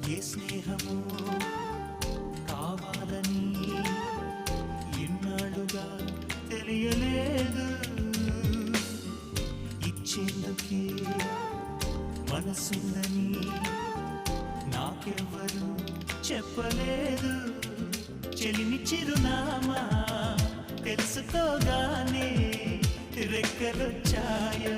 ఏ స్నేహము కావాలని ఇన్నాళ్ళుగా తెలియలేదు. ఇచ్చేందుకే మనసుందని నాకెవ్వరు చెప్పలేదు. చెలిమి చిరునామా తెలుసుకోగానే రెక్కలొచ్చాయో